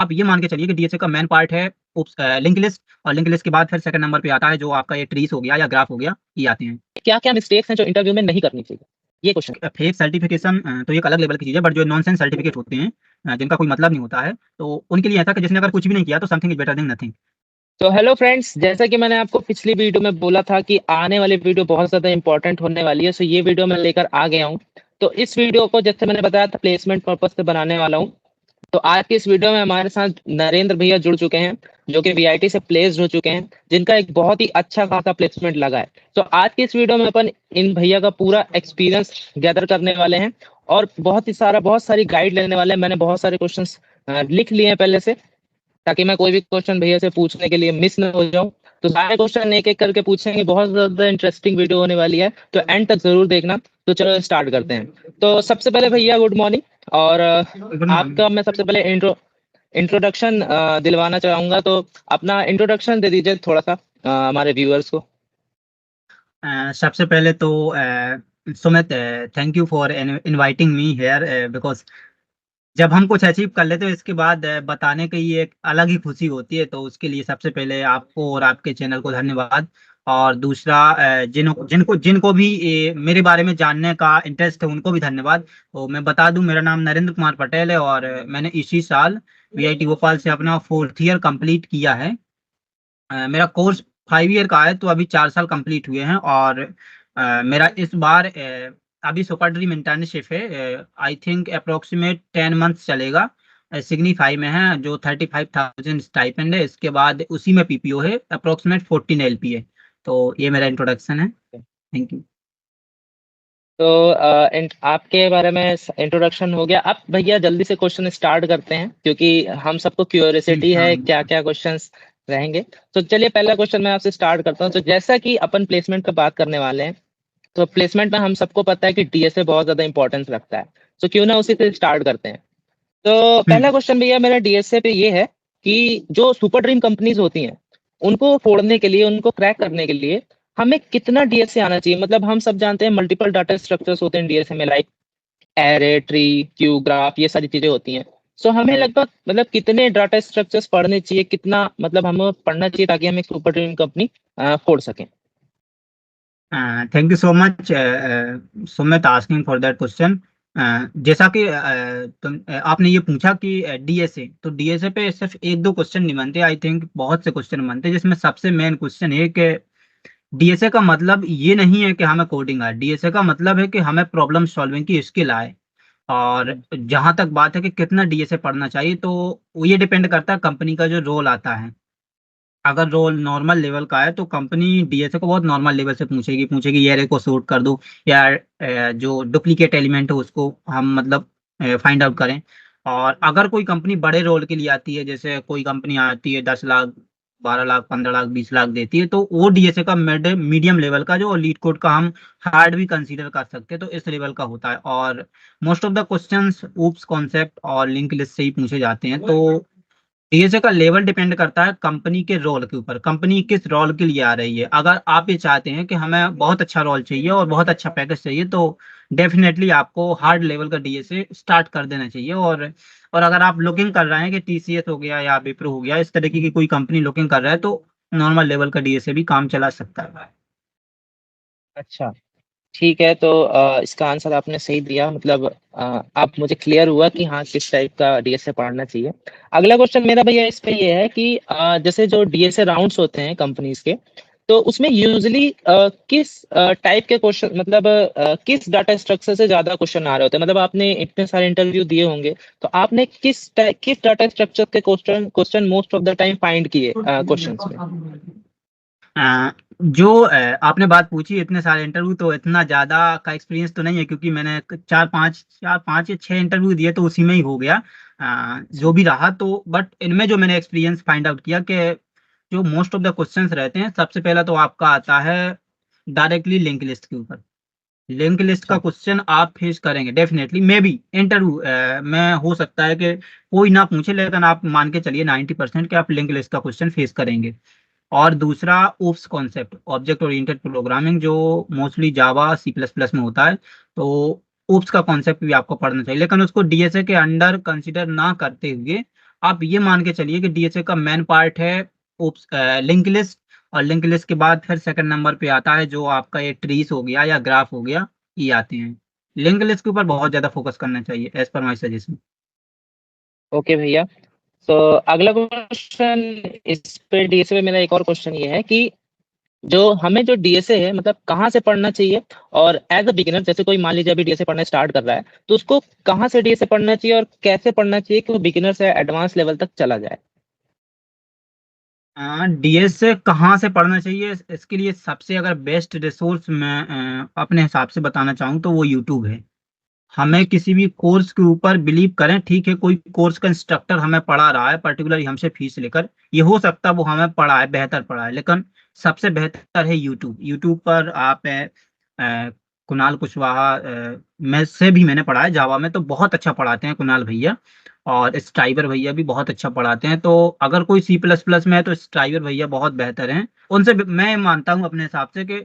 आप ये मान के चलिए कि डीएसए का मेन पार्ट है लिंक लिस्ट, और लिंक लिस्ट के बाद फिर सेकंड नंबर पे आता है जो आपका ये ट्रीज हो गया या ग्राफ हो गया, ये आते हैं। क्या क्या मिस्टेक्स हैं जो इंटरव्यू में नहीं करनी चाहिए, ये क्वेश्चन। फेक सर्टिफिकेशन तो एक अलग लेवल की चीज़ है, बट जो नॉनसेंस सर्टिफिकेट होते हैं जिनका कोई मतलब नहीं होता है, तो उनके लिए ऐसा कि जिसने अगर कुछ भी नहीं किया तो something is better than nothing. तो हेलो फ्रेंड्स, जैसा कि मैंने आपको पिछली वीडियो में बोला था कि आने वाली वीडियो बहुत ज़्यादा इंपॉर्टेंट होने वाली है, सो ये वीडियो मैं लेकर आ गया हूँ। तो इस वीडियो को जैसे मैंने बताया था प्लेसमेंट पर्पज से बनाने वाला हूँ। तो आज की इस वीडियो में हमारे साथ नरेंद्र भैया जुड़ चुके हैं, जो कि वीआईटी से प्लेस्ड हो चुके हैं, जिनका एक बहुत ही अच्छा खासा प्लेसमेंट लगा है। तो आज की इस वीडियो में अपन इन भैया का पूरा एक्सपीरियंस गैदर करने वाले हैं और बहुत सारी गाइड लेने वाले हैं। मैंने बहुत सारे क्वेश्चंस लिख लिए हैं पहले से, ताकि मैं कोई भी क्वेश्चन भैया से पूछने के लिए मिस ना हो जाऊं। तो सारे क्वेश्चन एक एक करके पूछेंगे, बहुत ज्यादा इंटरेस्टिंग वीडियो होने वाली है, तो एंड तक जरूर देखना। तो चलो स्टार्ट करते हैं। तो सबसे पहले भैया गुड मॉर्निंग, और गुड मॉर्निंग। आपका मैं सबसे पहले इंट्रोडक्शन दिलवाना चाहूंगा। तो अपना इंट्रोडक्शन दे दीजिए थोड़ा सा हमारे व्यूअर्स को। सबसे पहले तो Sumit, thank you for inviting me here, because जब हम कुछ अचीव कर लेते हैं इसके बाद बताने की एक अलग ही खुशी होती है, तो उसके लिए सबसे पहले आपको और आपके चैनल को धन्यवाद। और दूसरा जिनको जिनको जिनको भी मेरे बारे में जानने का इंटरेस्ट है उनको भी धन्यवाद। तो मैं बता दूं, मेरा नाम नरेंद्र कुमार पटेल है और मैंने इसी साल वीआईटी भोपाल से अपना 4th ईयर कंप्लीट किया है। मेरा कोर्स 5 ईयर का है, तो अभी 4 साल कंप्लीट हुए हैं। और मेरा इस बार अभी सुपर ड्रीम इंटर्नशिप है, आई थिंक अप्रोक्सीमेट 10 मंथ्स चलेगा। सिग्निफाई में है जो 35,000 स्टाइपेंड है, इसके बाद उसी में पीपीओ है अप्रोक्सीमेट 14 LP है। तो ये मेरा इंट्रोडक्शन है। Thank you. तो आपके बारे में इंट्रोडक्शन हो गया। अब भैया जल्दी से क्वेश्चन स्टार्ट करते हैं, क्योंकि हम सबको क्यूरियोसिटी हाँ। है क्या क्या क्वेश्चंस रहेंगे। तो चलिए पहला क्वेश्चन मैं आपसे स्टार्ट करता हूँ। तो जैसा कि अपन प्लेसमेंट का बात करने वाले हैं, तो प्लेसमेंट में हम सबको पता है कि डीएसए बहुत ज्यादा इंपॉर्टेंस रखता है। तो क्यों ना उसी से स्टार्ट करते हैं। तो पहला हम्म। क्वेश्चन भैया मेरा डीएसए पे ये है कि जो सुपर ड्रीम कंपनीज होती हैं, उनको फोड़ने के लिए, उनको क्रैक करने के लिए हमें कितना डीएसए आना चाहिए। मतलब हम सब जानते हैं मल्टीपल डाटा स्ट्रक्चर्स होते हैं डीएसए में, like array, tree, Q, graph, ये सारी चीजें होती हैं। सो हमें लगभग मतलब कितने डाटा स्ट्रक्चर्स पढ़ने चाहिए, कितना मतलब हमें पढ़ना चाहिए ताकि हम एक सुपर ड्रीम कंपनी फोड़ सकें। Thank you so much Sumit asking for that question. जैसा कि आपने ये पूछा कि डीएसए, तो डीएसए पे सिर्फ एक दो क्वेश्चन नहीं बनते, आई थिंक बहुत से क्वेश्चन बनते हैं, जिसमें सबसे मेन क्वेश्चन है कि डीएसए का मतलब ये नहीं है कि हमें कोडिंग आए। डीएसए का मतलब है कि हमें प्रॉब्लम सॉल्विंग की स्किल आए। और जहां तक बात है कि कितना डीएसए पढ़ना चाहिए, तो वो ये डिपेंड करता है कंपनी का जो रोल आता है। अगर रोल नॉर्मल लेवल का है तो कंपनी डीएसए को बहुत नॉर्मल लेवल से पूछेगी पूछेगी ये एरे को सॉर्ट कर दो, या जो डुप्लीकेट एलिमेंट है उसको हम मतलब फाइंड आउट करें। और अगर कोई कंपनी बड़े रोल के लिए आती है, जैसे कोई कंपनी आती है 10 लाख, 12 लाख, 15 लाख, 20 लाख देती है, तो वो डीएसए का मीडियम लेवल का जो लीड कोड का हम हार्ड भी कंसीडर कर सकते हैं, तो इस लेवल का होता है। और most of the questions oops concept और लिंक लिस्ट से ही पूछे जाते हैं। तो डीएसए का लेवल डिपेंड करता है कंपनी के रोल के ऊपर, कंपनी किस रोल के लिए आ रही है। अगर आप ये चाहते हैं कि हमें बहुत अच्छा रोल चाहिए और बहुत अच्छा पैकेज चाहिए, तो डेफिनेटली आपको हार्ड लेवल का डीएसए स्टार्ट कर देना चाहिए। और अगर आप लुकिंग कर रहे हैं कि टीसीएस हो गया या विप्रो हो गया, इस तरीके की कोई कंपनी लुकिंग कर रहा है, तो नॉर्मल लेवल का डीएसए भी काम चला सकता है। अच्छा, ठीक है। तो इसका आंसर आपने सही दिया। मतलब आप मुझे क्लियर हुआ कि हाँ किस टाइप का डीएसए पढ़ना चाहिए। अगला क्वेश्चन मेरा भैया इस पे ये है कि जैसे जो डीएसए राउंड्स होते हैं कंपनीज के, तो उसमें यूजुअली किस टाइप के क्वेश्चन, मतलब किस डाटा स्ट्रक्चर से ज्यादा क्वेश्चन आ रहे होते हैं। मतलब आपने इतने सारे इंटरव्यू दिए होंगे, तो आपने किस डाटा स्ट्रक्चर के question question most of the time find किए क्वेश्चंस में। जो आपने बात पूछी, इतने सारे इंटरव्यू, तो इतना ज्यादा का एक्सपीरियंस तो नहीं है, क्योंकि मैंने चार पांच या छह इंटरव्यू दिए, तो उसी में ही हो गया जो भी रहा। तो बट इनमें जो मैंने एक्सपीरियंस फाइंड आउट किया कि जो मोस्ट ऑफ द क्वेश्चंस रहते हैं, सबसे पहला तो आपका आता है डायरेक्टली लिंक लिस्ट के ऊपर। लिंक लिस्ट का अच्छा। क्वेश्चन आप फेस करेंगे डेफिनेटली, मे बी इंटरव्यू में हो सकता है कि कोई ना पूछे, लेकिन आप मान के चलिए 90% के आप लिंक लिस्ट का क्वेश्चन फेस करेंगे। और दूसरा OOPS concept, object oriented programming, जो mostly Java C plus plus में होता है। तो ओप्स का कॉन्सेप्ट भी आपको पढ़ना चाहिए, लेकिन उसको डीएसए के अंडर कंसिडर ना करते हुए आप ये मान के चलिए कि डीएसए का मेन पार्ट है लिंक लिस्ट, और लिंक लिस्ट के बाद फिर सेकंड नंबर पे आता है जो आपका ये ट्रीज हो गया या ग्राफ हो गया, ये आते हैं। लिंक लिस्ट के ऊपर बहुत ज्यादा फोकस करना चाहिए as per my suggestion. Okay भैया। तो अगला क्वेश्चन इस पे डीएसए पे मेरा एक और क्वेश्चन ये है कि जो हमें जो डीएसए है मतलब कहाँ से पढ़ना चाहिए, और एज अ बिगिनर जैसे कोई मान लीजिए अभी डीएसए पढ़ना स्टार्ट कर रहा है तो उसको कहाँ से डीएसए पढ़ना चाहिए और कैसे पढ़ना चाहिए कि वो बिगिनर से एडवांस लेवल तक चला जाए। डीएस से कहाँ से पढ़ना चाहिए, इसके लिए सबसे अगर बेस्ट रिसोर्स मैं अपने हिसाब से बताना चाहूँ तो वो यूट्यूब है। हमें किसी भी कोर्स के ऊपर बिलीव करें, ठीक है कोई कोर्स का इंस्ट्रक्टर हमें पढ़ा रहा है पर्टिकुलर हमसे फीस लेकर, ये हो सकता है वो हमें पढ़ा है बेहतर पढ़ा है, लेकिन सबसे बेहतर है यूट्यूब। यूट्यूब पर आप कुणाल कुशवाहा में से भी मैंने पढ़ा है जावा में, तो बहुत अच्छा पढ़ाते हैं कुणाल भैया, और स्ट्राइबर भैया भी बहुत अच्छा पढ़ाते हैं। तो अगर कोई सी प्लस प्लस में है तो स्ट्राइबर भैया बहुत बेहतर हैं। उनसे मैं मानता हूँ अपने हिसाब से कि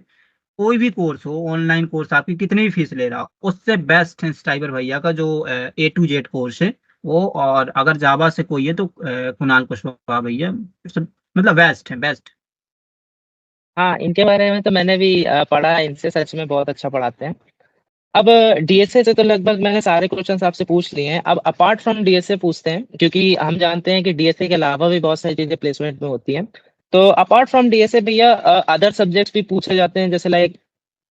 कोई भी कोर्स हो, ऑनलाइन कोर्स आपकी कितनी भी फीस ले रहा हो, उससे बेस्ट है स्ट्राइबर भैया का जो A to Z कोर्स है वो। और अगर जावा से कोई है तो कुणाल कुशवाहा भैया मतलब बेस्ट है, बेस्ट। हाँ, इनके बारे में तो मैंने भी पढ़ा है, इनसे सच में बहुत अच्छा पढ़ाते हैं। अब डीएसए से तो लगभग मैंने सारे क्वेश्चन आपसे पूछ लिए हैं। अब अपार्ट फ्रॉम डीएसए पूछते हैं, क्योंकि हम जानते हैं कि डीएसए के अलावा भी बहुत सारी चीजें प्लेसमेंट में होती हैं। तो अपार्ट फ्रॉम डीएसए भैया अदर सब्जेक्ट्स भी पूछे जाते हैं, जैसे लाइक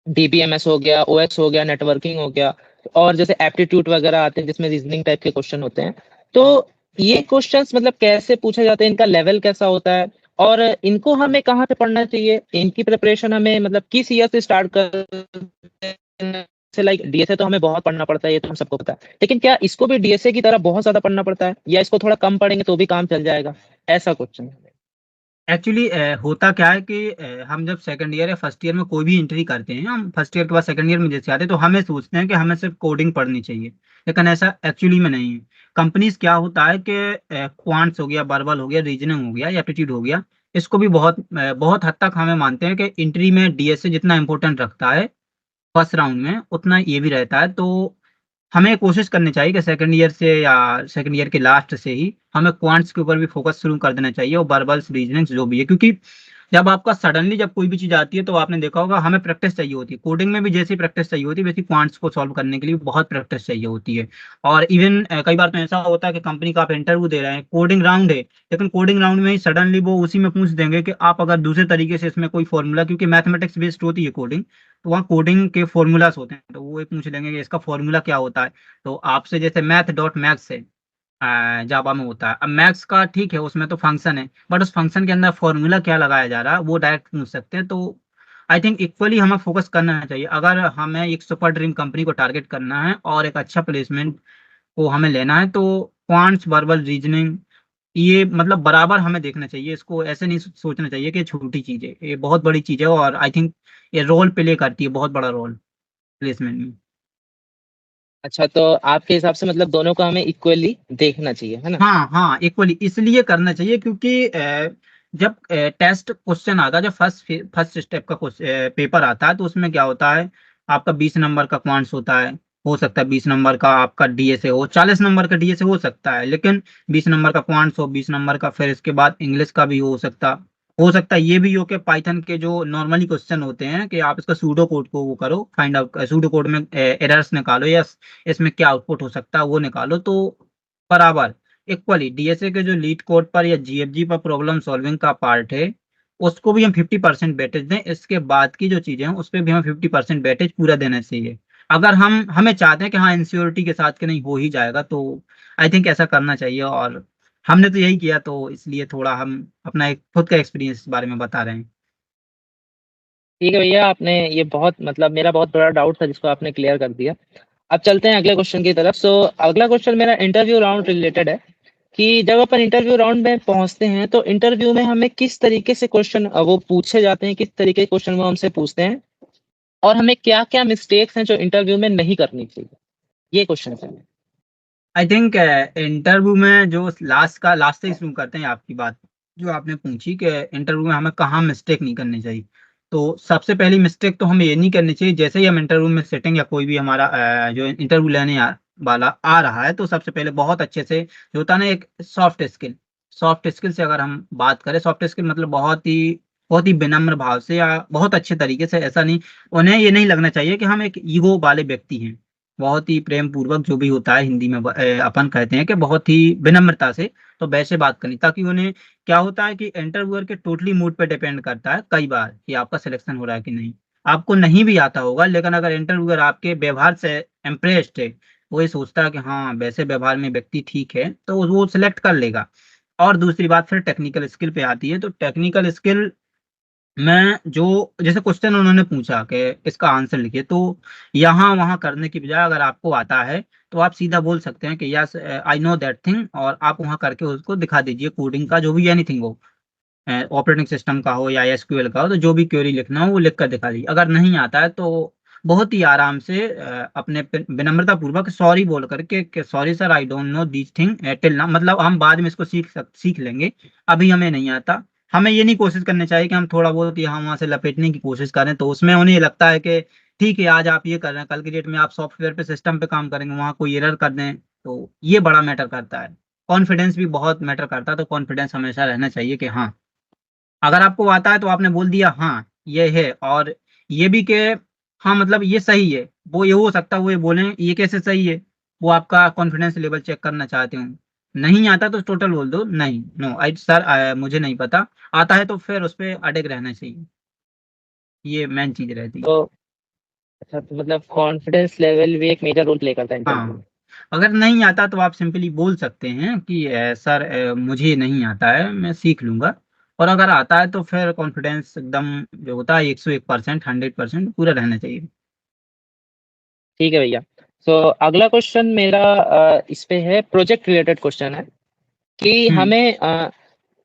डीबीएमएस हो गया, ओएक्स हो गया, नेटवर्किंग हो गया, और जैसे एप्टीट्यूड वगैरह आते हैं जिसमें रीजनिंग टाइप के क्वेश्चन होते हैं। तो ये क्वेश्चंस मतलब कैसे पूछे जाते हैं, इनका लेवल कैसा होता है, और इनको हमें कहाँ से पढ़ना चाहिए, इनकी प्रिपरेशन हमें मतलब किस ईयर से स्टार्ट कर से, लाइक डीएसए तो हमें बहुत पढ़ना पड़ता है, ये तो हम सबको पता है, लेकिन क्या इसको भी डीएसए की तरह बहुत ज्यादा पढ़ना पड़ता है, या इसको थोड़ा कम पढ़ेंगे तो भी काम चल जाएगा, ऐसा क्वेश्चन है। एक्चुअली होता क्या है कि हम जब सेकंड ईयर या फर्स्ट ईयर में कोई भी एंट्री करते हैं, हम फर्स्ट ईयर के बाद सेकंड ईयर में जैसे आते हैं तो हमें सोचते हैं कि हमें सिर्फ कोडिंग पढ़नी चाहिए, लेकिन ऐसा एक्चुअली में नहीं है। कंपनीज क्या होता है कि क्वांट्स हो गया, वर्बल हो गया, रीजनिंग हो गया, एप्टीट्यूड हो गया, इसको भी बहुत हद तक हमें मानते हैं कि एंट्री में डीएसए जितना इंपॉर्टेंट रखता है फर्स्ट राउंड में, उतना ये भी रहता है। तो हमें कोशिश करनी चाहिए कि सेकंड ईयर से या सेकंड ईयर के लास्ट से ही हमें क्वांट्स के ऊपर भी फोकस शुरू कर देना चाहिए, और वर्बल्स रीजनिंग्स जो भी है, क्योंकि जब आपका सडनली जब कोई भी चीज आती है तो आपने देखा होगा हमें प्रैक्टिस चाहिए होती है। कोडिंग में भी जैसी प्रैक्टिस चाहिए होती है वैसी क्वांट्स को सॉल्व करने के लिए भी बहुत प्रैक्टिस चाहिए होती है। और इवन कई बार तो ऐसा होता है कि कंपनी का आप इंटरव्यू दे रहे हैं, कोडिंग राउंड है, लेकिन कोडिंग राउंड में ही सडनली वो उसी में पूछ देंगे कि आप अगर दूसरे तरीके से इसमें कोई फॉर्मूला, क्योंकि मैथमेटिक्स बेस्ड होती है कोडिंग, तो वहाँ कोडिंग के फॉर्मूलाज होते हैं, तो वो ये पूछ लेंगे कि इसका फॉर्मूला क्या होता है। तो आपसे जैसे मैथ डॉट मैक्स है जावा में होता है, अब मैक्स का ठीक है उसमें तो फंक्शन है, बट उस फंक्शन के अंदर फॉर्मूला क्या लगाया जा रहा है वो डायरेक्ट पूछ सकते हैं। तो आई थिंक इक्वली हमें फोकस करना चाहिए अगर हमें एक सुपर ड्रीम कंपनी को टारगेट करना है और एक अच्छा प्लेसमेंट को हमें लेना है, तो क्वांट्स वर्बल रीजनिंग ये मतलब बराबर हमें देखना चाहिए। इसको ऐसे नहीं सोचना चाहिए कि ये छोटी चीज है, ये बहुत बड़ी चीज है, और आई थिंक ये रोल प्ले करती है बहुत बड़ा रोल प्लेसमेंट में। अच्छा, तो आपके हिसाब से मतलब दोनों को हमें इक्वली देखना चाहिए, है ना। हाँ हाँ, इक्वली इसलिए करना चाहिए क्योंकि जब टेस्ट क्वेश्चन आता है, जब फर्स्ट स्टेप का पेपर आता है, तो उसमें क्या होता है, आपका 20 नंबर का क्वांट्स होता है, हो सकता है 20 नंबर का आपका डीएसए हो, 40 नंबर का डीएसए हो सकता है, लेकिन 20 नंबर का क्वांट्स हो, 20 नंबर का, फिर इसके बाद इंग्लिश का भी हो सकता है ये भी हो कि पाइथन के जो नॉर्मली क्वेश्चन होते हैं कि आप इसका सूडो कोड को वो करो, फाइंड आउट सूडो कोड में एरर्स निकालो या इसमें क्या आउटपुट हो सकता है वो निकालो। तो बराबर इक्वली डीएसए के जो लीड कोड पर या जीएफजी पर प्रॉब्लम सॉल्विंग का पार्ट है, उसको भी हम 50% वेटेज दें, इसके बाद की जो चीजें हैं उस पर भी हमें 50% वेटेज पूरा देना चाहिए। अगर हमें चाहते हैं कि हाँ इंश्योरिटी के साथ कि नहीं हो ही जाएगा, तो आई थिंक ऐसा करना चाहिए, और हमने तो यही किया, तो इसलिए थोड़ा हम अपना एक खुद का एक्सपीरियंस इस बारे में बता रहे हैं। ठीक है भैया, आपने ये बहुत मतलब मेरा बहुत बड़ा डाउट था जिसको आपने क्लियर कर दिया। अब चलते हैं अगले क्वेश्चन की तरफ। सो अगला क्वेश्चन मेरा इंटरव्यू राउंड रिलेटेड है कि जब अपन इंटरव्यू राउंड में पहुंचते हैं तो इंटरव्यू में हमें किस तरीके से क्वेश्चन वो पूछे जाते हैं, किस तरीके के क्वेश्चन वो हमसे पूछते हैं, और हमें क्या क्या मिस्टेक्स हैं जो इंटरव्यू में नहीं करनी चाहिए, ये क्वेश्चन है। आई थिंक इंटरव्यू में जो लास्ट से ही शुरू करते हैं आपकी बात जो आपने पूछी कि इंटरव्यू में हमें कहाँ मिस्टेक नहीं करनी चाहिए। तो सबसे पहली मिस्टेक तो हमें ये नहीं करनी चाहिए, जैसे ही हम इंटरव्यू में सेटिंग या कोई भी हमारा जो इंटरव्यू लेने वाला आ रहा है, तो सबसे पहले बहुत अच्छे से जो होता है ना एक सॉफ्ट स्किल से अगर हम बात करें, सॉफ्ट स्किल मतलब बहुत ही विनम्र भाव से या बहुत अच्छे तरीके से, ऐसा नहीं, उन्हें ये नहीं लगना चाहिए कि हम एक ईगो वाले व्यक्ति हैं। बहुत ही प्रेम पूर्वक जो भी होता है हिंदी में अपन कहते हैं कि बहुत ही विनम्रता से, तो वैसे बात करनी, ताकि उन्हें क्या होता है कि इंटरव्यूअर के टोटली मूड पे डिपेंड करता है कई बार कि आपका सिलेक्शन हो रहा है कि नहीं। आपको नहीं भी आता होगा, लेकिन अगर इंटरव्यूअर आपके व्यवहार से इम्प्रेस्ड है, वो ये सोचता है कि हाँ वैसे व्यवहार में व्यक्ति ठीक है, तो वो सिलेक्ट कर लेगा। और दूसरी बात फिर टेक्निकल स्किल पे आती है, तो टेक्निकल स्किल में जो जैसे क्वेश्चन उन्होंने पूछा कि इसका आंसर लिखिए, तो यहाँ वहाँ करने की बजाय अगर आपको आता है तो आप सीधा बोल सकते हैं कि yes I know that thing, और आप वहाँ करके उसको दिखा दीजिए, कोडिंग का जो भी एनीथिंग हो, ऑपरेटिंग सिस्टम का हो या एसक्यूएल का हो, तो जो भी क्वेरी लिखना हो वो लिख कर दिखा दीजिए। अगर नहीं आता है तो बहुत ही आराम से अपने विनम्रता पूर्वक सॉरी बोल करके, sorry sir I don't know this thing till now, मतलब हम बाद में इसको सीख लेंगे, अभी हमें नहीं आता। हमें ये नहीं कोशिश करनी चाहिए कि हम थोड़ा बहुत यहाँ वहाँ से लपेटने की कोशिश करें, तो उसमें उन्हें ये लगता है कि ठीक है आज आप ये कर रहे हैं, कल की डेट में आप सॉफ्टवेयर पे सिस्टम पे काम करेंगे, वहाँ कोई एरर कर दें, तो ये बड़ा मैटर करता है। कॉन्फिडेंस भी बहुत मैटर करता है, तो कॉन्फिडेंस हमेशा रहना चाहिए कि हाँ, अगर आपको आता है तो आपने बोल दिया हाँ ये है, और ये भी कि हाँ मतलब ये सही है, वो ये हो सकता है वो ये बोलें ये कैसे सही है, वो आपका कॉन्फिडेंस लेवल चेक करना चाहते हो। नहीं आता तो टोटल बोल दो नहीं, नो आई सर मुझे नहीं पता। आता है तो फिर उस पर अड़िग रहना चाहिए, ये मेन चीज रहती है। तो अच्छा, तो मतलब कॉन्फिडेंस लेवल भी एक मेजर रोल प्ले करता है इंटरव्यू में। हाँ, अगर नहीं आता तो आप सिंपली बोल सकते हैं कि सर मुझे नहीं आता है, मैं सीख लूंगा। और अगर आता है तो फिर कॉन्फिडेंस एकदम जो होता है 101%, 100% पूरा रहना चाहिए। ठीक है भैया। सो अगला क्वेश्चन मेरा इस पे है, प्रोजेक्ट रिलेटेड क्वेश्चन है कि हम्म। हमें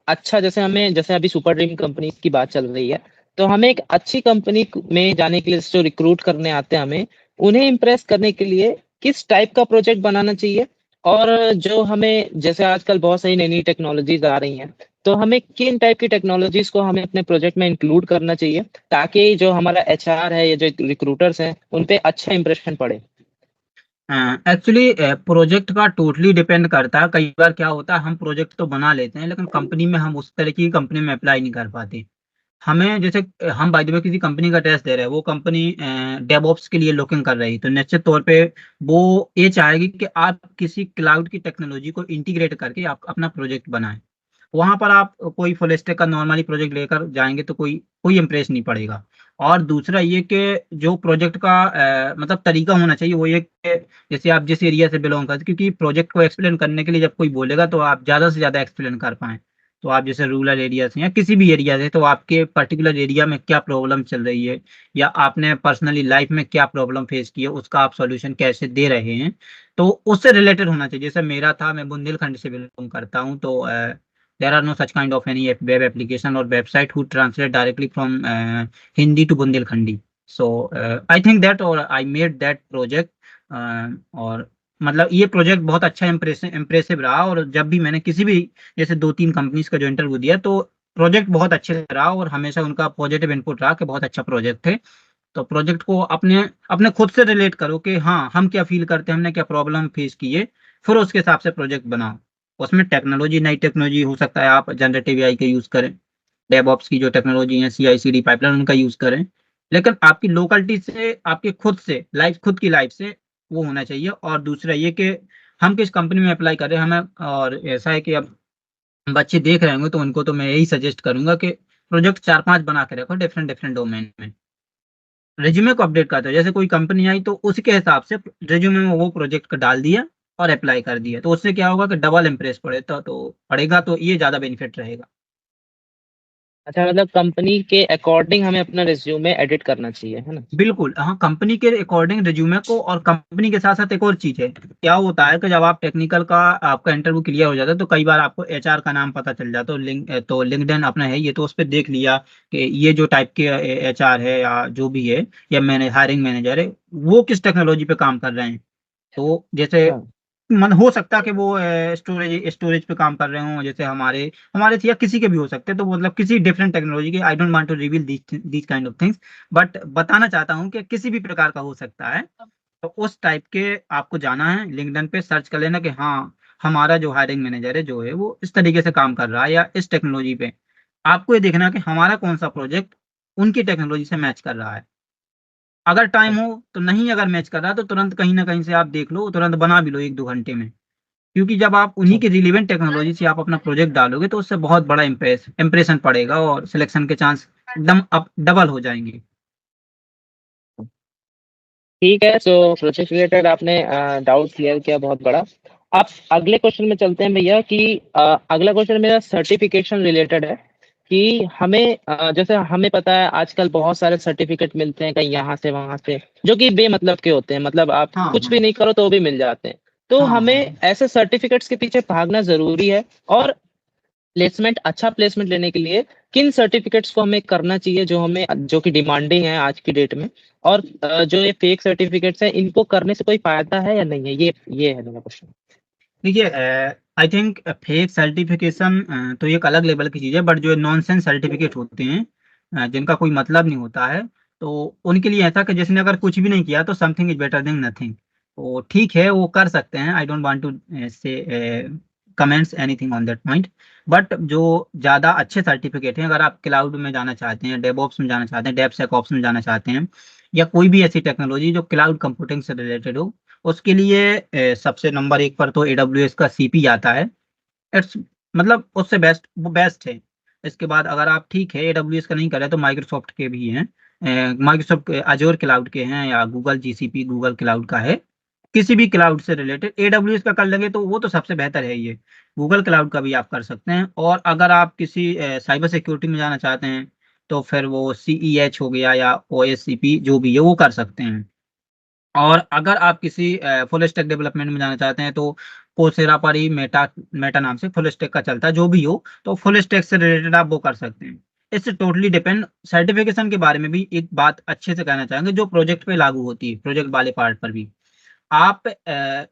अच्छा, जैसे हमें, जैसे अभी सुपर ड्रीम कंपनी की बात चल रही है, तो हमें एक अच्छी कंपनी में जाने के लिए जो रिक्रूट करने आते हैं हमें, उन्हें इम्प्रेस करने के लिए किस टाइप का प्रोजेक्ट बनाना चाहिए? और जो हमें, जैसे आजकल बहुत सारी नई नई टेक्नोलॉजीज आ रही हैं, तो हमें किन टाइप की टेक्नोलॉजीज को हमें अपने प्रोजेक्ट में इंक्लूड करना चाहिए, ताकि जो हमारा एचआर है या जो रिक्रूटर्स हैं उन पे अच्छा इंप्रेशन पड़े? एक्चुअली प्रोजेक्ट का टोटली डिपेंड करता है, कई बार क्या होता है हम प्रोजेक्ट तो बना लेते हैं, लेकिन कंपनी में हम उस तरह की कंपनी में अप्लाई नहीं कर पाते। हमें जैसे हम बाय द वे किसी कंपनी का टेस्ट दे रहे हैं, वो कंपनी डेवऑप्स के लिए लुकिंग कर रही है, तो निश्चित तौर पे वो ये चाहेगी कि आप किसी क्लाउड की टेक्नोलॉजी को इंटीग्रेट करके आप अपना प्रोजेक्ट बनाएं। वहां पर आप कोई फुल स्टैक का नॉर्मली प्रोजेक्ट लेकर जाएंगे तो कोई कोई इम्प्रेस नहीं पड़ेगा। और दूसरा ये कि जो प्रोजेक्ट का मतलब तरीका होना चाहिए वो ये कि जैसे आप जिस एरिया से बिलोंग करते, क्योंकि प्रोजेक्ट को एक्सप्लेन करने के लिए जब कोई बोलेगा तो आप ज़्यादा से ज़्यादा एक्सप्लेन कर पाएं। तो आप जैसे रूरल एरिया से या किसी भी एरिया से, तो आपके पर्टिकुलर एरिया में क्या प्रॉब्लम चल रही है, या आपने पर्सनली लाइफ में क्या प्रॉब्लम फेस की है, उसका आप सॉल्यूशन कैसे दे रहे हैं, तो उससे रिलेटेड होना चाहिए। जैसे मेरा था, मैं बुंदेलखंड से बिलोंग करता हूँ, तो there are no such kind of any web application or website who translate directly from Hindi to Bundelkhandi. So I think that, or I made that project, और मतलब ये प्रोजेक्ट बहुत अच्छा इम्प्रेसिव रहा, और जब भी मैंने किसी भी जैसे 2-3 कंपनीज का जो इंटरव्यू दिया, तो प्रोजेक्ट बहुत अच्छे से रहा, और हमेशा उनका पॉजिटिव इनपुट रहा कि बहुत अच्छा प्रोजेक्ट थे। तो प्रोजेक्ट को अपने अपने खुद से रिलेट करो कि हाँ हम क्या फील करते हैं, हमने क्या प्रॉब्लम फेस की है, फिर उसके हिसाब से प्रोजेक्ट बनाओ। उसमें टेक्नोलॉजी, नई टेक्नोलॉजी हो सकता है आप जनरेटिव एआई का यूज़ करें, डेवऑप्स की जो टेक्नोलॉजी है, सीआई सीडी पाइपलाइन, उनका यूज़ करें, लेकिन आपकी लोकलिटी से, आपके खुद से लाइफ, खुद की लाइफ से वो होना चाहिए। और दूसरा ये कि हम किस कंपनी में अप्लाई करें हमें, और ऐसा है कि अब बच्चे देख रहे होंगे तो उनको तो मैं यही सजेस्ट करूंगा कि प्रोजेक्ट 4-5 बना के रखो डिफरेंट डिफरेंट डोमेन में। रिज्यूमे को अपडेट करते हो, जैसे कोई कंपनी आई तो उसके हिसाब से रिज्यूमे में वो प्रोजेक्ट का डाल दिया और अप्लाई कर दिया, तो उससे क्या होगा कि डबल इम्प्रेस पड़े तो पड़ेगा, तो ये ज्यादा बेनिफिट रहेगा। अच्छा, मतलब कंपनी के अकॉर्डिंग हमें अपना रिज्यूमे एडिट करना चाहिए, है ना? बिल्कुल हाँ, कंपनी के अकॉर्डिंग रिज्यूमे को, और कंपनी के साथ साथ एक और चीज है, क्या होता है कि जब आप टेक्निकल का आपका इंटरव्यू क्लियर हो जाता है, तो कई बार आपको एचआर का नाम पता चल जाता है, तो लिंक्डइन अपना है ये, तो उस पर देख लिया कि ये जो टाइप के एचआर है या जो भी है, या मैंने हायरिंग मैनेजर है, वो किस टेक्नोलॉजी पे काम कर रहे हैं। तो जैसे हाँ। मन हो सकता है कि वो स्टोरेज स्टोरेज पे काम कर रहे हों, जैसे हमारे हमारे से या किसी के भी हो सकते हैं, तो मतलब किसी डिफरेंट टेक्नोलॉजी के, I don't want to reveal these kind of things, but बताना चाहता हूँ कि किसी भी प्रकार का हो सकता है। तो उस टाइप के आपको जाना है, लिंक्डइन पे सर्च कर लेना कि हाँ हमारा जो हायरिंग मैनेजर है जो है वो इस तरीके से काम कर रहा है या इस टेक्नोलॉजी पे। आपको ये देखना कि हमारा कौन सा प्रोजेक्ट उनकी टेक्नोलॉजी से मैच कर रहा है। अगर टाइम हो तो नहीं, अगर मैच कर रहा है तो तुरंत कहीं ना कहीं से आप देख लो, तुरंत बना भी लो 1-2 घंटे में। क्योंकि जब आप उन्हीं अच्छा। की रिलीवेंट टेक्नोलॉजी से आप अपना प्रोजेक्ट डालोगे तो उससे बहुत बड़ा इम्प्रेशन पड़ेगा और सिलेक्शन के चांस एकदम अप डबल हो जाएंगे। ठीक है, सो प्रोजेक्ट रिलेटेड आपने डाउट क्लियर किया बहुत बड़ा। आप अगले क्वेश्चन में चलते हैं भैया कि अगला क्वेश्चन मेरा सर्टिफिकेशन रिलेटेड है कि हमें जैसे हमें पता है आजकल बहुत सारे सर्टिफिकेट मिलते हैं कहीं यहाँ से वहां से, जो कि बेमतलब के होते हैं, मतलब आप हाँ कुछ भी हाँ नहीं करो तो भी मिल जाते हैं। तो हाँ हमें हाँ। ऐसे सर्टिफिकेट्स के पीछे भागना जरूरी है, और प्लेसमेंट अच्छा प्लेसमेंट लेने के लिए किन सर्टिफिकेट्स को हमें करना चाहिए जो हमें जो कि डिमांडिंग है आज की डेट में, और जो ये फेक सर्टिफिकेट्स हैं इनको करने से कोई फायदा है या नहीं है, ये है मेरा क्वेश्चन। देखिए, आई थिंक फेक सर्टिफिकेशन तो एक अलग लेवल की चीज़ है, बट जो नॉनसेंस सर्टिफिकेट होते हैं जिनका कोई मतलब नहीं होता है, तो उनके लिए ऐसा कि जिसने अगर कुछ भी नहीं किया तो something is better than nothing. तो ठीक है, वो कर सकते हैं, आई डोंट वांट टू से comments anything on that point. But जो ज़्यादा अच्छे सर्टिफिकेट हैं, अगर आप क्लाउड में जाना चाहते हैं, डेवऑप्स में जाना चाहते हैं, डेवसेकऑप्स में जाना चाहते हैं, या कोई भी ऐसी टेक्नोलॉजी जो क्लाउड कंप्यूटिंग से रिलेटेड हो, उसके लिए सबसे नंबर 1 पर तो AWS का CP आता है। इट्स मतलब उससे बेस्ट, वो बेस्ट है। इसके बाद अगर आप ठीक है AWS का नहीं कर रहे तो माइक्रोसॉफ्ट के भी हैं, माइक्रोसॉफ्ट अजोर क्लाउड के हैं, या गूगल GCP गूगल क्लाउड का है। किसी भी क्लाउड से रिलेटेड AWS का कर लेंगे तो वो तो सबसे बेहतर है ये। गूगल क्लाउड का भी आप कर सकते हैं, और अगर आप किसी साइबर सिक्योरिटी में जाना चाहते हैं तो फिर वो CEH हो गया या OSCP जो भी है वो कर सकते हैं। और अगर आप किसी फुल स्टैक डेवलपमेंट में जाना चाहते हैं तो कोर्सेरा पर ही मेटा मेटा नाम से फुल स्टैक का चलता है, जो भी हो तो फुल स्टैक से रिलेटेड आप वो कर सकते हैं। इससे टोटली डिपेंड। सर्टिफिकेशन के बारे में भी एक बात अच्छे से कहना चाहेंगे जो प्रोजेक्ट पे लागू होती है, प्रोजेक्ट वाले पार्ट पर भी। आप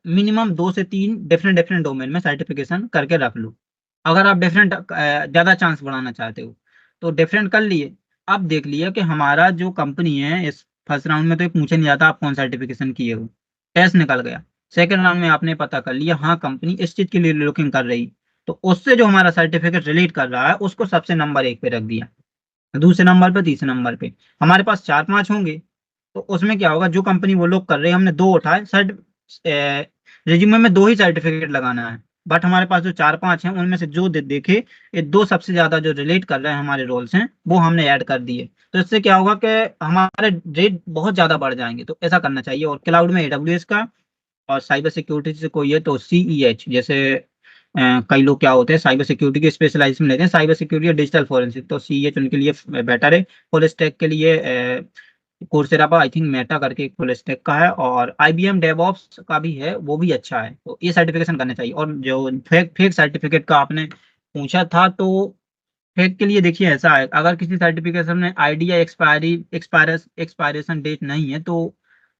मिनिमम 2 से 3 डिफरेंट डिफरेंट डोमेन में सर्टिफिकेशन करके रख लो। अगर आप डिफरेंट ज़्यादा चांस बढ़ाना चाहते हो तो डिफरेंट कर लिए। अब देख लिया कि हमारा जो कंपनी है, इस फर्स्ट राउंड में तो ये पूछे नहीं जाता आप कौन सर्टिफिकेशन किए हो, टेस्ट निकल गया। सेकंड राउंड में आपने पता कर लिया हाँ कंपनी इस चीज़ के लिए लुकिंग कर रही, तो उससे जो हमारा सर्टिफिकेट रिलेट कर रहा है उसको सबसे नंबर 1 पे रख दिया, दूसरे नंबर पे, तीसरे नंबर पे। हमारे पास 4-5 होंगे तो उसमें क्या होगा, जो कंपनी वो लोग कर रहे हैं हमने 2 उठाए, सर्ट रिज्यूमे में 2 ही सर्टिफिकेट लगाना है। बट हमारे पास जो 4-5 हैं उनमें से जो देखे ये 2 सबसे ज्यादा जो रिलेट कर रहे हैं हमारे रोल्स हैं वो हमने ऐड कर दिए। तो इससे क्या होगा कि हमारे रेट बहुत ज्यादा बढ़ जाएंगे, तो ऐसा करना चाहिए। और क्लाउड में AWS का, और साइबर सिक्योरिटी से कोई है तो CEH जैसे कई लोग क्या होते हैं साइबर सिक्योरिटी के स्पेशलाइजेशन लेते हैं, साइबर सिक्योरिटी या डिजिटल फोरेंसिक, तो CEH उनके लिए बेटर है। फुल स्टैक के लिए कोर्सेरा पर आई थिंक मेटा करके एक फुल स्टैक का है, और IBM डेवऑप्स का भी है, वो भी अच्छा है। तो ये सर्टिफिकेशन करना चाहिए। और जो फेक फेक सर्टिफिकेट का आपने पूछा था, तो फेक के लिए देखिए ऐसा है, अगर किसी सर्टिफिकेशन में ID या एक्सपायरेशन डेट नहीं है तो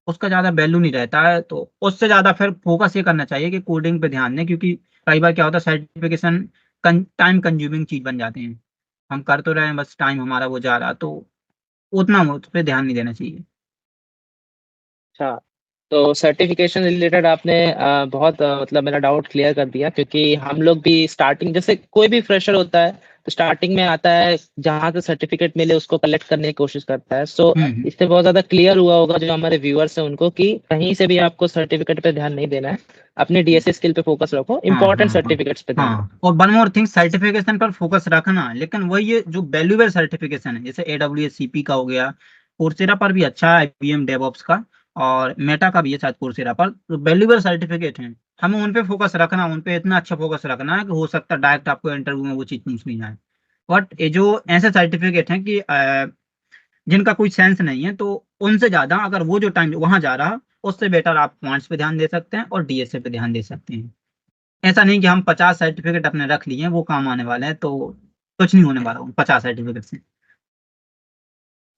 उसका ज़्यादा वैल्यू नहीं रहता है। तो उससे ज़्यादा फिर फोकस ये करना चाहिए कि कोडिंग पे ध्यान दें, क्योंकि कई बार क्या होता है सर्टिफिकेशन टाइम कंज्यूमिंग चीज़ बन जाते हैं। हम कर तो रहे हैं बस टाइम हमारा वो जा रहा, तो उतना उस पर ध्यान नहीं देना चाहिए। अच्छा, तो सर्टिफिकेशन रिलेटेड आपने बहुत मतलब मेरा डाउट क्लियर कर दिया, क्योंकि हम लोग भी स्टार्टिंग जैसे कोई भी फ्रेशर होता है तो स्टार्टिंग में आता है जहां से सर्टिफिकेट मिले उसको कलेक्ट करने की कोशिश करता है। सो हम्म। इससे बहुत ज्यादा क्लियर हुआ होगा जो हमारे व्यूअर्स हैं उनको कि कहीं से भी आपको सर्टिफिकेट पे ध्यान नहीं देना है, अपने DSA स्किल पे फोकस रखो, हाँ इंपॉर्टेंट हाँ हाँ सर्टिफिकेट्स पे ध्यान हाँ। रखो। और वन मोर थिंग, सर्टिफिकेशन पर फोकस रखना, लेकिन वही ये जो वैल्यूएबल सर्टिफिकेशन है जैसे AWS CP का हो गया, कोर्सेरा पर भी अच्छा है IBM डेवऑप्स का, और मेटा का भी है शायद कोर्सेरा पर, तो वैल्यूएबल सर्टिफिकेट हैं। हमें उन पे फोकस रखना, उन पे इतना अच्छा फोकस रखना है कि हो सकता है डायरेक्ट आपको इंटरव्यू में वो चीज़ पूछ नहीं जाए। बट ये जो ऐसे सर्टिफिकेट हैं कि जिनका कोई सेंस नहीं है, तो उनसे ज्यादा अगर वो जो टाइम वहां जा रहा, उससे बेटर आप पॉइंट्स पे ध्यान दे सकते हैं और DSA पे ध्यान दे सकते हैं। ऐसा नहीं कि हम 50 सर्टिफिकेट अपने रख लिए हैं वो काम आने वाले हैं, तो कुछ नहीं होने वाला उन 50 सर्टिफिकेट से।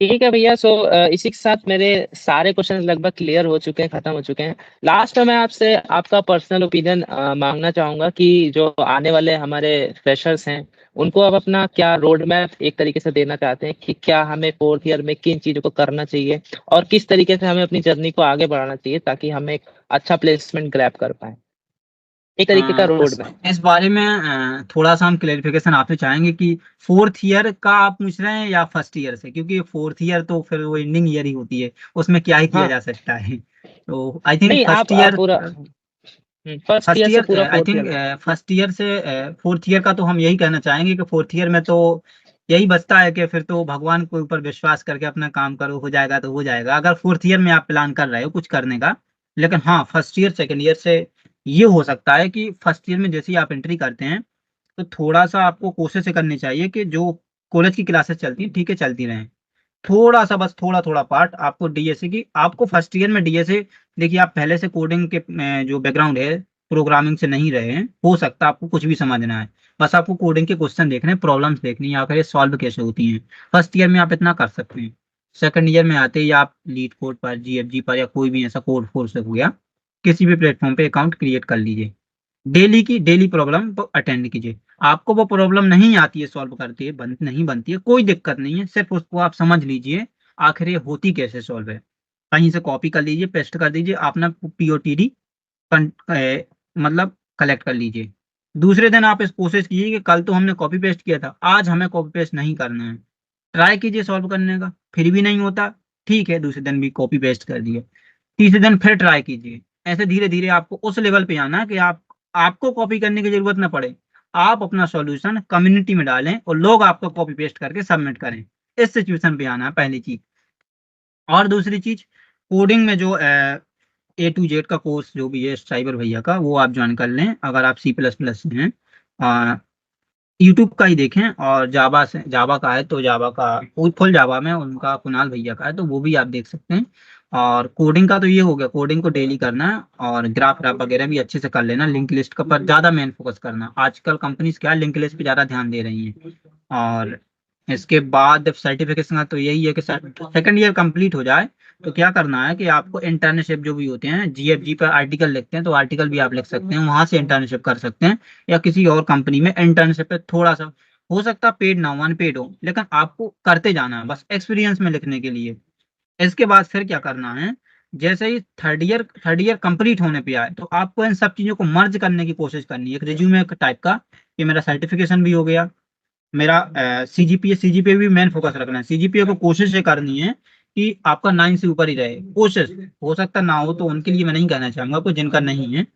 ठीक है भैया, सो इसी के साथ मेरे सारे क्वेश्चंस लगभग क्लियर हो चुके हैं, खत्म हो चुके हैं। लास्ट में मैं आपसे आपका पर्सनल ओपिनियन मांगना चाहूंगा कि जो आने वाले हमारे फ्रेशर्स हैं उनको अब अपना क्या रोड मैप एक तरीके से देना चाहते हैं कि क्या हमें 4th ईयर में किन चीज़ों को करना चाहिए और किस तरीके से हमें अपनी जर्नी को आगे बढ़ाना चाहिए ताकि हम एक अच्छा प्लेसमेंट ग्रैब कर पाएँ। एक तरीके का रोड इस मैप। इस बारे में थोड़ा सा हम क्लेरिफिकेशन आपसे चाहेंगे कि फोर्थ ईयर का आप पूछ रहे हैं या फर्स्ट ईयर से, क्योंकि फोर्थ ईयर तो फिर वो एंडिंग ईयर ही होती है, उसमें क्या ही किया हाँ, जा सकता है। तो आई थिंक नहीं फर्स्ट आप ईयर, पूरा फर्स्ट फर्स्ट ईयर से ईयर पूरा आई 4th ईयर थिंक तक। फर्स्ट ईयर से फोर्थ ईयर का तो हम यही कहना चाहेंगे कि फोर्थ ईयर में तो यही बचता है कि फिर तो भगवान के ऊपर विश्वास करके अपना काम करो, हो जाएगा तो हो जाएगा, अगर फोर्थ ईयर में आप प्लान कर रहे हो कुछ करने का। लेकिन हाँ, फर्स्ट ईयर सेकेंड ईयर से ये हो सकता है कि फर्स्ट ईयर में जैसे ही आप एंट्री करते हैं तो थोड़ा सा आपको कोशिश ये करनी चाहिए कि जो कॉलेज की क्लासेस चलती हैं ठीक है चलती रहें, थोड़ा सा बस थोड़ा थोड़ा पार्ट आपको डीएसए की, आपको फर्स्ट ईयर में डीएसए, देखिए आप पहले से कोडिंग के जो बैकग्राउंड है प्रोग्रामिंग से नहीं रहे हैं, हो सकता है आपको कुछ भी समझना है, बस आपको कोडिंग के क्वेश्चन देखने हैं, प्रॉब्लम्स देखनी है, आखिर ये सॉल्व कैसे होती हैं। फर्स्ट ईयर में आप इतना कर सकते हैं। सेकंड ईयर में आते ही आप लीड कोड पर, जीएफजी पर, या कोई भी ऐसा कोड फोर्स हो गया, किसी भी प्लेटफॉर्म पे अकाउंट क्रिएट कर लीजिए। डेली की डेली प्रॉब्लम को अटेंड कीजिए। आपको वो प्रॉब्लम नहीं आती है सॉल्व करती है, नहीं बनती है, कोई दिक्कत नहीं है, सिर्फ उसको आप समझ लीजिए आखिर ये होती कैसे सॉल्व है। कहीं से कॉपी कर लीजिए, पेस्ट कर दीजिए, अपना पीओटीडी मतलब कलेक्ट कर लीजिए। दूसरे दिन आप इस कोशिश कीजिए कि कल तो हमने कॉपी पेस्ट किया था, आज हमें कॉपी पेस्ट नहीं करना है, ट्राई कीजिए सॉल्व करने का, फिर भी नहीं होता, ठीक है दूसरे दिन भी कॉपी पेस्ट कर दिए, तीसरे दिन फिर ट्राई कीजिए। ऐसे धीरे धीरे आपको उस लेवल पे आना है कि आपको कॉपी करने की जरूरत ना पड़े, आप अपना सॉल्यूशन कम्युनिटी में डालें और लोग आपको कॉपी पेस्ट करके सबमिट करें। इस सिचुएशन पे आना है पहली चीज। और दूसरी चीज, कोडिंग में जो A to Z का कोर्स जो भी है साइबर भैया का, वो आप ज्वाइन कर लें अगर आप C++ से हैं। यूट्यूब का ही देखें, और जावा से, जावा का है तो जावा का फुल जावा में उनका कुणाल भैया का है तो वो भी आप देख सकते हैं। और कोडिंग का तो ये हो गया, कोडिंग को डेली करना है, और ग्राफ ग्राफ वगैरह भी अच्छे से कर लेना, लिंक लिस्ट का पर ज्यादा मेन फोकस करना, आजकल कंपनीज क्या लिंक लिस्ट पे ज्यादा ध्यान दे रही हैं। और इसके बाद सर्टिफिकेशन का तो यही है कि सेकंड ईयर कंप्लीट हो जाए तो क्या करना है कि आपको इंटर्नशिप जो भी होते हैं, जीएफजी पर आर्टिकल लिखते हैं तो आर्टिकल भी आप लिख सकते हैं, वहां से इंटर्नशिप कर सकते हैं, या किसी और कंपनी में इंटर्नशिप पे थोड़ा सा, हो सकता है पेड ना हो, अनपेड हो, लेकिन आपको करते जाना है बस एक्सपीरियंस में लिखने के लिए। इसके बाद फिर क्या करना है, जैसे ही थर्ड ईयर कंप्लीट होने पे आए तो आपको इन सब चीजों को मर्ज करने की कोशिश करनी है, एक रिज्यूमे टाइप का, कि मेरा सर्टिफिकेशन भी हो गया, मेरा सीजीपीए भी मेन फोकस रखना है। सीजीपीए को कोशिश ये करनी है कि आपका 9 से ऊपर ही रहे, कोशिश, हो सकता ना हो तो उनके लिए मैं नहीं कहना चाहूंगा, को जिनका नहीं है,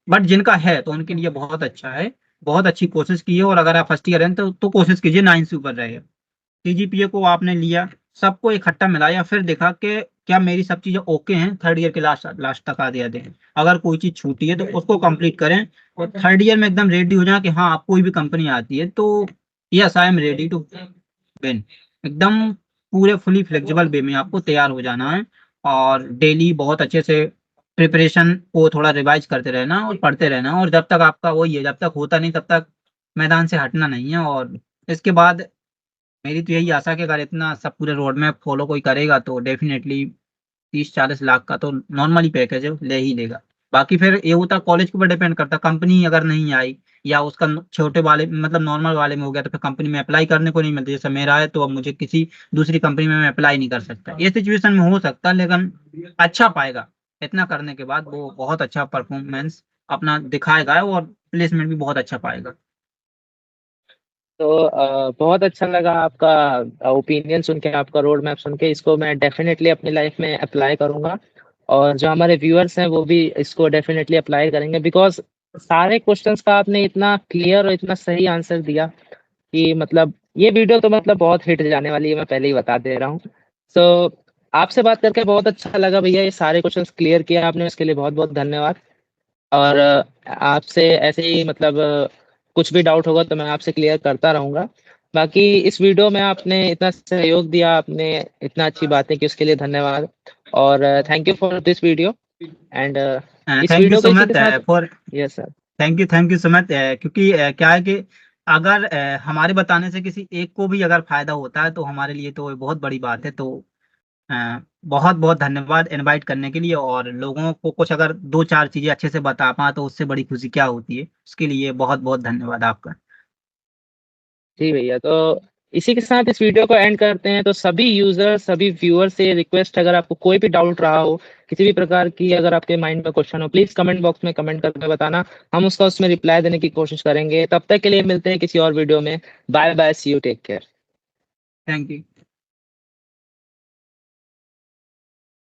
बट जिनका है तो उनके लिए बहुत अच्छा है, बहुत अच्छी कोशिश की है, और अगर आप फर्स्ट ईयर हैं तो कोशिश कीजिए 9 से ऊपर रहे। सीजीपीए को आपने लिया, सबको इकट्ठा मिलाया, फिर देखा कि क्या मेरी सब चीजें ओके हैं, थर्ड ईयर के लास्ट लास्ट तक आ दिया दें, अगर कोई चीज छूटी है तो उसको कंप्लीट करें, और थर्ड ईयर में एकदम रेडी हो जाए कि हाँ आप कोई भी कंपनी आती है तो yes I am ready to win, एकदम पूरे फुली फ्लेक्सिबल वे में आपको तैयार हो जाना है। और डेली बहुत अच्छे से प्रिपरेशन को थोड़ा रिवाइज करते रहना और पढ़ते रहना, और जब तक आपका वही है, जब तक होता नहीं तब तक मैदान से हटना नहीं है। और इसके बाद मेरी तो यही आशा है कि अगर इतना सब पूरे रोड मैप फॉलो कोई करेगा तो डेफिनेटली 30-40 लाख का तो नॉर्मली पैकेज है, ले ही लेगा। बाकी फिर ये होता कॉलेज के ऊपर डिपेंड करता, कंपनी अगर नहीं आई, या उसका छोटे वाले मतलब नॉर्मल वाले में हो गया तो फिर कंपनी में अप्लाई करने को नहीं मिलती, जैसे मेरा है तो अब मुझे किसी दूसरी कंपनी में मैं अप्लाई नहीं कर सकता, ये सिचुएशन में हो सकता है, लेकिन अच्छा पाएगा, इतना करने के बाद वो बहुत अच्छा परफॉर्मेंस अपना दिखाएगा और प्लेसमेंट भी बहुत अच्छा पाएगा। तो बहुत अच्छा लगा आपका ओपिनियन सुन के, आपका रोड मैप सुन के। इसको मैं डेफिनेटली अपनी लाइफ में अप्लाई करूँगा और जो हमारे व्यूअर्स हैं वो भी इसको डेफिनेटली अप्लाई करेंगे बिकॉज़ सारे क्वेश्चंस का आपने इतना क्लियर और इतना सही आंसर दिया कि मतलब ये वीडियो तो मतलब बहुत हिट जाने वाली है, मैं पहले ही बता दे रहा हूँ। सो आपसे बात करके बहुत अच्छा लगा भैया, ये सारे क्वेश्चंस क्लियर किया आपने, उसके लिए बहुत-बहुत धन्यवाद। और आपसे ऐसे ही मतलब कुछ भी डाउट होगा तो मैं आपसे क्लियर करता रहूँगा। बाकी इस वीडियो में आपने इतना सहयोग दिया, आपने इतना अच्छी बातें की उसके लिए धन्यवाद और thank you for this video and इस थैंक यू वीडियो को सो इसी मच के साथ for, yes sir. Thank you so much, क्योंकि क्या है कि अगर हमारे बताने से किसी एक को भी अगर फायदा होता है तो हमारे लिए तो ये बहुत बड़ी बात है। तो बहुत बहुत धन्यवाद इनवाइट करने के लिए, और लोगों को कुछ अगर दो चार चीजें अच्छे से बता पाए तो उससे बड़ी खुशी क्या होती है, उसके लिए बहुत बहुत धन्यवाद आपका। जी भैया, तो इसी के साथ इस वीडियो को एंड करते हैं। तो सभी यूजर, सभी व्यूअर से रिक्वेस्ट, अगर आपको कोई भी डाउट रहा हो, किसी भी प्रकार की अगर आपके माइंड में क्वेश्चन हो, प्लीज कमेंट बॉक्स में कमेंट करके बताना, हम उसका उसमें रिप्लाई देने की कोशिश करेंगे। तब तक के लिए मिलते हैं किसी और वीडियो में। Bye bye, see you, take care. Thank you.